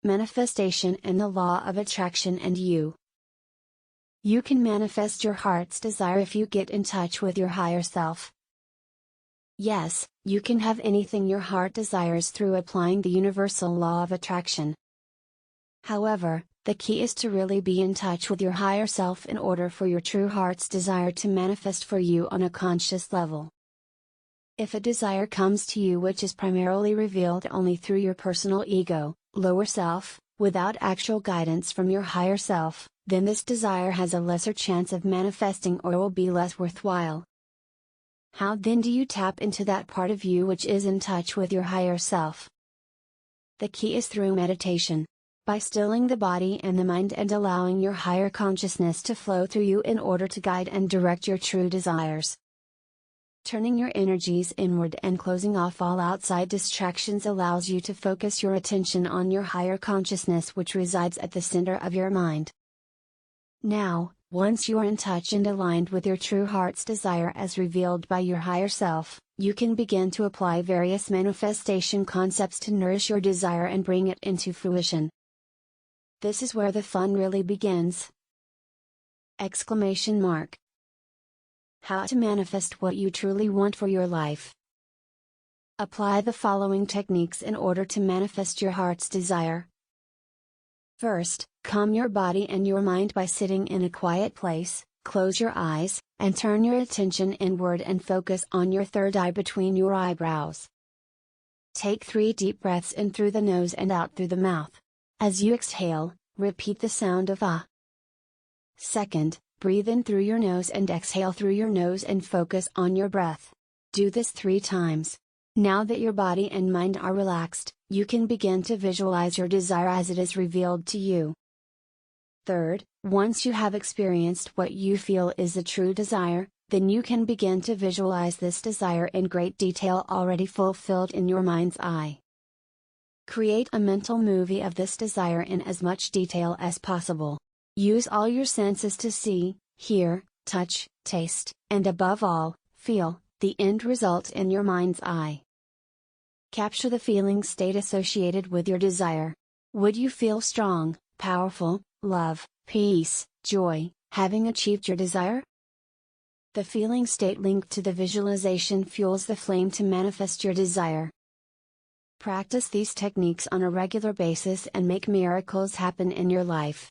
manifestation and the law of attraction. And you can manifest your heart's desire if you get in touch with your higher self. Yes, you can have anything your heart desires through applying the universal law of attraction. However, the key is to really be in touch with your higher self in order for your true heart's desire to manifest for you on a conscious level. If a desire comes to you which is primarily revealed only through your personal ego, lower self, without actual guidance from your higher self, then this desire has a lesser chance of manifesting or will be less worthwhile. How then do you tap into that part of you which is in touch with your higher self? The key is through meditation. By stilling the body and the mind and allowing your higher consciousness to flow through you in order to guide and direct your true desires. Turning your energies inward and closing off all outside distractions allows you to focus your attention on your higher consciousness which resides at the center of your mind. Now, once you are in touch and aligned with your true heart's desire as revealed by your higher self, you can begin to apply various manifestation concepts to nourish your desire and bring it into fruition. This is where the fun really begins! Exclamation mark. How to manifest what you truly want for your life. Apply the following techniques in order to manifest your heart's desire. First, calm your body and your mind by sitting in a quiet place, close your eyes, and turn your attention inward and focus on your third eye between your eyebrows. Take 3 deep breaths in through the nose and out through the mouth. As you exhale, repeat the sound of ah. Second, breathe in through your nose and exhale through your nose and focus on your breath. Do this 3 times. Now that your body and mind are relaxed, you can begin to visualize your desire as it is revealed to you. Third, once you have experienced what you feel is a true desire, then you can begin to visualize this desire in great detail already fulfilled in your mind's eye. Create a mental movie of this desire in as much detail as possible. Use all your senses to see, hear, touch, taste, and above all, feel, the end result in your mind's eye. Capture the feeling state associated with your desire. Would you feel strong, powerful, love, peace, joy, having achieved your desire? The feeling state linked to the visualization fuels the flame to manifest your desire. Practice these techniques on a regular basis and make miracles happen in your life.